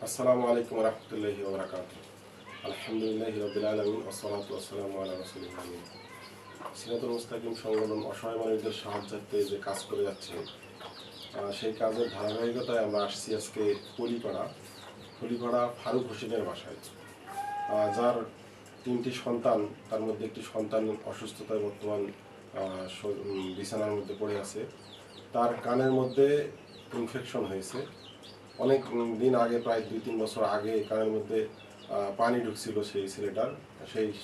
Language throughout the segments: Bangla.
আসসালামু আলাইকুম রহমতুল্লাহি ওয়া বারাকাতুহু। আলহামদুলিল্লাহি রাব্বিল আলামিন ওয়াসসালাতু ওয়াসসালামু আলা রাসূলিল আমিন। সিরাতুল মুস্তাকিম সংগঠন অসহায় মানুষদের সাহায্যার্থে যে কাজ করে যাচ্ছে, সেই কাজের ধারাবাহিকতায় আমরা আসছি আজকে পলিপাড়া ফারুক হোসেনের বাসায়, যার 3টি সন্তান, তার মধ্যে একটি সন্তান অসুস্থতায় বর্তমান বিছানার মধ্যে পড়ে আছে। তার কানের মধ্যে ইনফেকশন হয়েছে। অনেক দিন আগে, প্রায় 2-3 বছর আগে কানের মধ্যে পানি ঢুকছিল সেই ছেলেটার।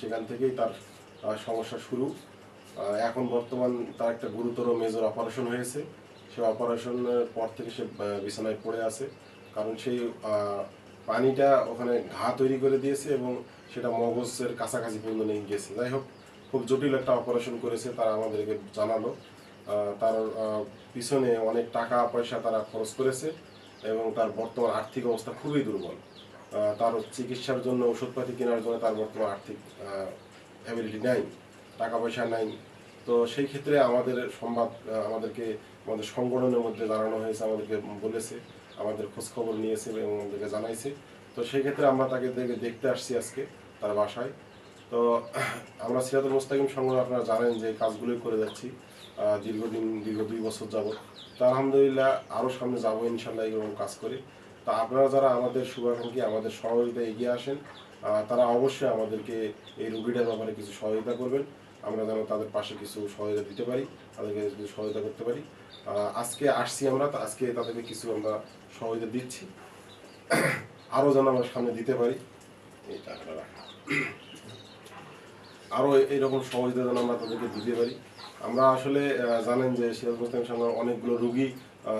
সেখান থেকেই তার সমস্যা শুরু। এখন বর্তমান তার একটা গুরুতর মেজর অপারেশন হয়েছে। সেই অপারেশনের পর থেকে সে বিছানায় পড়ে আছে, কারণ সেই পানিটা ওখানে ঘা তৈরি করে দিয়েছে এবং সেটা মগজের কাছাকাছি পর্যন্ত নিয়ে গেছে। যাই হোক, খুব জটিল একটা অপারেশন করেছে, তারা আমাদেরকে জানালো। তার পিছনে অনেক টাকা পয়সা তারা খরচ করেছে এবং তার বর্তমান আর্থিক অবস্থা খুবই দুর্বল। তার চিকিৎসার জন্য, ওষুধপাতি কেনার জন্য তার বর্তমান আর্থিক অ্যাবিলিটি নাই, টাকা পয়সা নাই। তো সেই ক্ষেত্রে আমাদের আমাদেরকে আমাদের সংগঠনের মধ্যে জানানো হয়েছে, আমাদেরকে বলেছে, আমাদের খোঁজখবর নিয়েছে এবং আমাদেরকে জানাইছে। তো সেই ক্ষেত্রে আমরা তাকে দেখতে আসছি আজকে তার বাসায়। তো আমরা সিরাতুল মুস্তাকিম সংগঠন, আপনারা জানেন যে কাজগুলোই করে যাচ্ছি দীর্ঘ 2 বছর যাবত। তো আলহামদুলিল্লাহ আরও সামনে যাবো ইনশাল্লাহ এরকম কাজ করে। তো আপনারা যারা আমাদের শুভাকাঙ্ক্ষী, আমাদের সহযোগিতায় এগিয়ে আসেন, তারা অবশ্যই আমাদেরকে এই রোগীটার ব্যাপারে কিছু সহযোগিতা করবেন। আমরা যেন তাদের পাশে কিছু সহযোগিতা দিতে পারি, তাদেরকে কিছু সহযোগিতা করতে পারি। আজকে আসছি আমরা, আজকে তাদেরকে কিছু আমরা সহযোগিতা দিচ্ছি, আরও যেন আমরা সামনে দিতে পারি। এই টাকাটা রাখা, আরও এইরকম সহযোগিতা যেন আমরা তাদেরকে দিতে পারি। আমরা আসলে জানেন যে সিরাতুল মুস্তাকিম সংগঠনের অনেকগুলো রুগী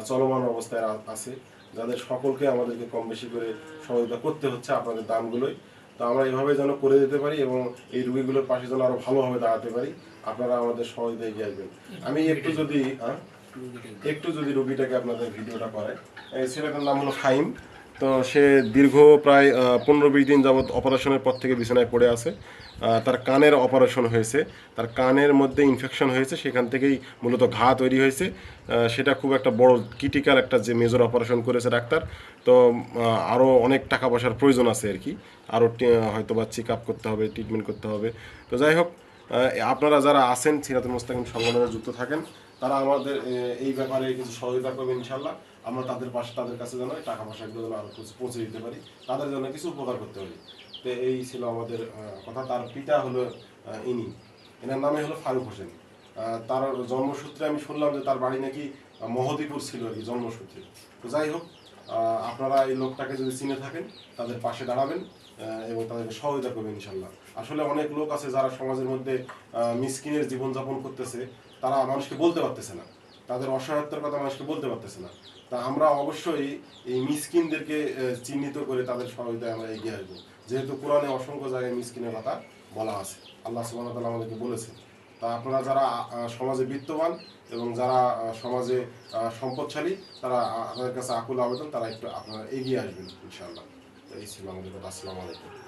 চলমান অবস্থায় আছে, যাদের সকলকে আমাদেরকে কম বেশি করে সহযোগিতা করতে হচ্ছে আপনাদের দানগুলোই। তো আমরা এইভাবে যেন করে দিতে পারি এবং এই রুগীগুলোর পাশে যেন আরও ভালোভাবে দাঁড়াতে পারি, আপনারা আমাদের সহযোগিতা এগিয়ে আসবেন। আমি একটু যদি রুগীটাকে আপনাদের ভিডিওটা করে, এই ছেলেটার নাম হলো ফাহিম। তো সে দীর্ঘ প্রায় 15-20 দিন যাবৎ অপারেশনের পর থেকে বিছানায় পড়ে আছে। তার কানের অপারেশন হয়েছে, তার কানের মধ্যে ইনফেকশন হয়েছে, সেখান থেকেই মূলত ঘা তৈরি হয়েছে। সেটা খুব একটা বড় ক্রিটিক্যাল একটা যে মেজর অপারেশন করেছে ডাক্তার। তো আরও অনেক টাকা পয়সার প্রয়োজন আছে আর কি, আরও হয়তো বা চেক আপ করতে হবে, ট্রিটমেন্ট করতে হবে। তো যাই হোক, আপনারা যারা আছেন সিরাতুল মুস্তাকিম সংগঠনে যুক্ত থাকেন, তারা আমাদের এই ব্যাপারে কিছু সহযোগিতা করবেন ইনশাল্লাহ। আমরা তাদের কাছে যেন টাকা পয়সাগুলো যেন আরও পৌঁছে দিতে পারি, তাদের জন্য কিছু উপকার করতে পারি। তো এই ছিল আমাদের কথা। তার পিতা হলো এনার নামে হলো ফারুক হোসেন। তার জন্মসূত্রে আমি শুনলাম যে তার বাড়ি নাকি মহদীপুর ছিল আর কি, জন্মসূত্রে। তো যাই হোক, আপনারা এই লোকটাকে যদি চিনে থাকেন, তাদের পাশে দাঁড়াবেন এবং তাদেরকে সহযোগিতা করবেন ইনশাল্লাহ। আসলে অনেক লোক আছে যারা সমাজের মধ্যে মিসকিনের জীবনযাপন করতেছে, তারা মানুষকে বলতে পারতেছে না, তাদের অসহায়তার কথা মানুষকে বলতে পারতেছে না। তা আমরা অবশ্যই এই মিসকিনদেরকে চিহ্নিত করে তাদের সহযোগিতায় আমরা এগিয়ে আসবো, যেহেতু কোরআনে অসংখ্য জায়গায় মিসকিনের কথা বলা আছে, আল্লাহ সুবহানাহু ওয়া তাআলা আমাদেরকে বলেছেন। তা আপনারা যারা সমাজে বিত্তবান এবং যারা সমাজে সম্পদশালী, তারা আপনাদের কাছে আকুল আবেদন, তারা একটু আপনারা এগিয়ে আসবেন ইনশাআল্লাহ। তো এই ছিল আমাদের কথা। আসসালামু আলাইকুম।